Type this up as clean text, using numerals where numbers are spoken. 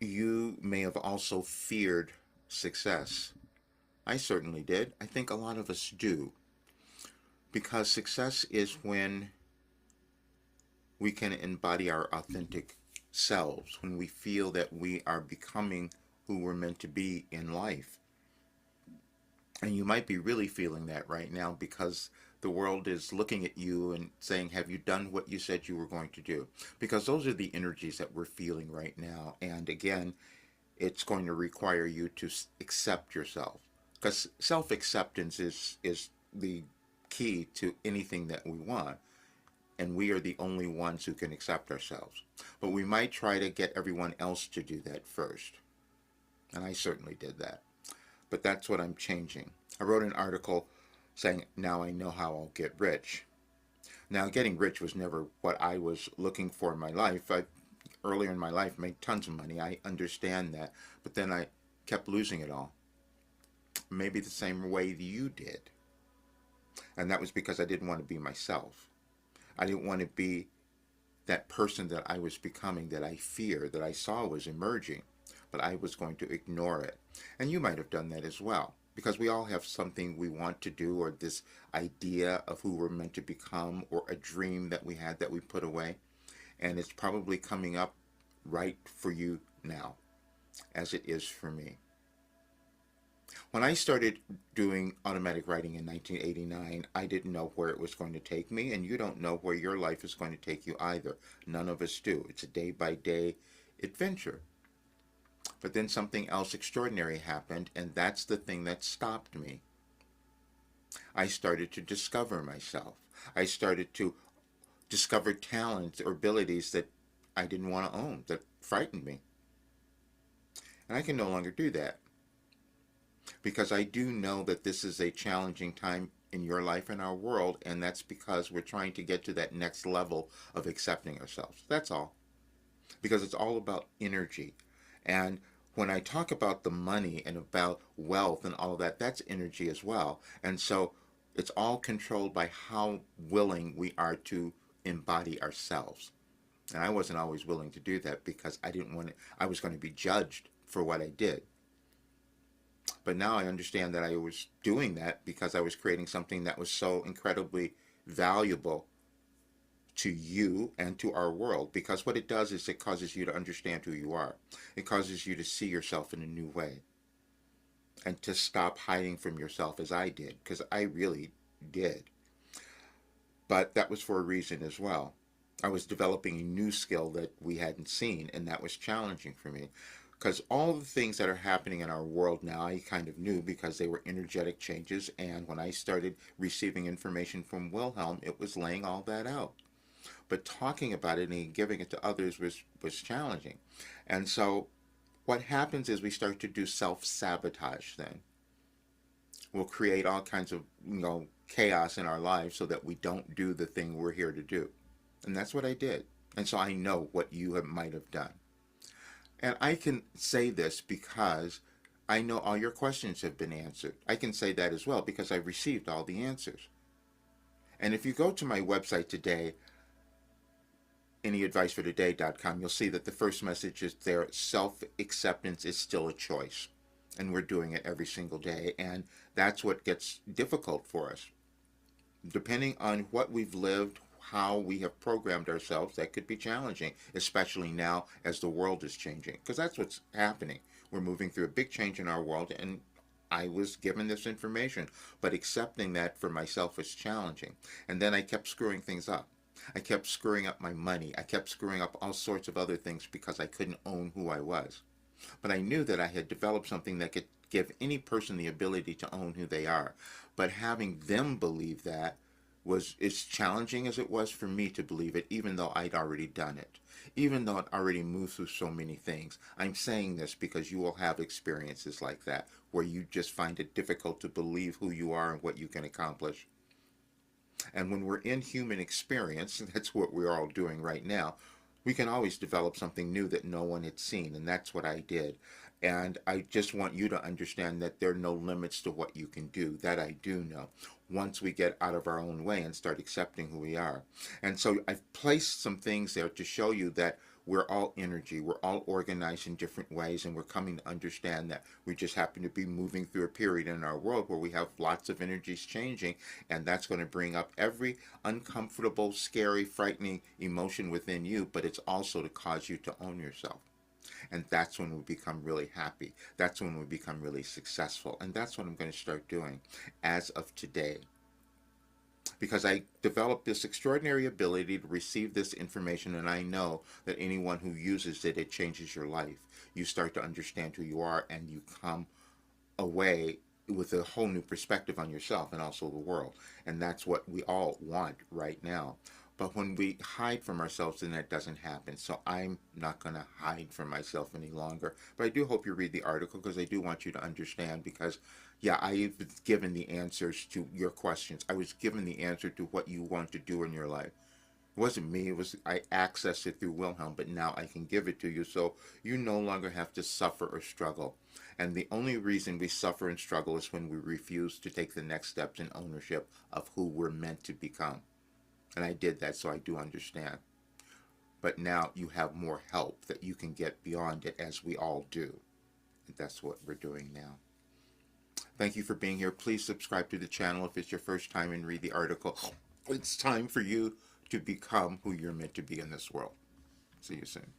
you may have also feared success. I certainly did. I think a lot of us do. Because success is when we can embody our authentic selves, when we feel that we are becoming who we're meant to be in life. And you might be really feeling that right now because the world is looking at you and saying, have you done what you said you were going to do? Because those are the energies that we're feeling right now. And again, it's going to require you to accept yourself. Because self acceptance is the key to anything that we want. And we are the only ones who can accept ourselves. But we might try to get everyone else to do that first. And I certainly did that. But that's what I'm changing. I wrote an article saying, now I know how I'll get rich. Now, getting rich was never what I was looking for in my life. Earlier in my life, made tons of money. I understand that. But then I kept losing it all. Maybe the same way you did. And that was because I didn't want to be myself. I didn't want to be that person that I was becoming, that I feared, that I saw was emerging. But I was going to ignore it. And you might have done that as well. Because we all have something we want to do, or this idea of who we're meant to become, or a dream that we had that we put away. And it's probably coming up right for you now, as it is for me. When I started doing automatic writing in 1989, I didn't know where it was going to take me, and you don't know where your life is going to take you either. None of us do. It's a day by day adventure. But then something else extraordinary happened, and that's the thing that stopped me. I started to discover myself. I started to discover talents or abilities that I didn't want to own, that frightened me. And I can no longer do that because I do know that this is a challenging time in your life and our world, and that's because we're trying to get to that next level of accepting ourselves. That's all. Because it's all about energy. And when I talk about the money and about wealth and all of that, that's energy as well. And so it's all controlled by how willing we are to embody ourselves. And I wasn't always willing to do that because I didn't want to, I was going to be judged for what I did. But now I understand that I was doing that because I was creating something that was so incredibly valuable to you and to our world, because what it does is it causes you to understand who you are. It causes you to see yourself in a new way and to stop hiding from yourself as I did, because I really did. But that was for a reason as well. I was developing a new skill that we hadn't seen, and that was challenging for me. Because all the things that are happening in our world now, I kind of knew because they were energetic changes. And when I started receiving information from Wilhelm, it was laying all that out. But talking about it and giving it to others was challenging. And so what happens is we start to do self-sabotage then. We'll create all kinds of, chaos in our lives so that we don't do the thing we're here to do. And that's what I did. And so I know what you might have done. And I can say this because I know all your questions have been answered. I can say that as well because I've received all the answers. And if you go to my website today, anyadvicefortoday.com, you'll see that the first message is there: self-acceptance is still a choice. And we're doing it every single day. And that's what gets difficult for us. Depending on what we've lived, how we have programmed ourselves, that could be challenging, especially now as the world is changing. Because that's what's happening. We're moving through a big change in our world, and I was given this information. But accepting that for myself was challenging. And then I kept screwing things up. I kept screwing up my money. I kept screwing up all sorts of other things because I couldn't own who I was. But I knew that I had developed something that could give any person the ability to own who they are. But having them believe that was as challenging as it was for me to believe it, even though I'd already done it, even though I'd already moved through so many things. I'm saying this because you will have experiences like that, where you just find it difficult to believe who you are and what you can accomplish. And when we're in human experience, that's what we're all doing right now, we can always develop something new that no one had seen, and that's what I did. And I just want you to understand that there are no limits to what you can do. That I do know, once we get out of our own way and start accepting who we are. And so I've placed some things there to show you that we're all energy. We're all organized in different ways, and we're coming to understand that we just happen to be moving through a period in our world where we have lots of energies changing, and that's going to bring up every uncomfortable, scary, frightening emotion within you, but it's also to cause you to own yourself. And that's when we become really happy. That's when we become really successful. And that's what I'm going to start doing as of today. Because I developed this extraordinary ability to receive this information, and I know that anyone who uses it, it changes your life. You start to understand who you are, and you come away with a whole new perspective on yourself and also the world. And that's what we all want right now. But when we hide from ourselves, then that doesn't happen. So I'm not going to hide from myself any longer. But I do hope you read the article, because I do want you to understand, because yeah, I was given the answers to your questions. I was given the answer to what you want to do in your life. It wasn't me. It was, I accessed it through Wilhelm, but now I can give it to you, so you no longer have to suffer or struggle. And the only reason we suffer and struggle is when we refuse to take the next steps in ownership of who we're meant to become. And I did that, so I do understand. But now you have more help that you can get beyond it, as we all do. And that's what we're doing now. Thank you for being here. Please subscribe to the channel if it's your first time, and read the article. It's time for you to become who you're meant to be in this world. See you soon.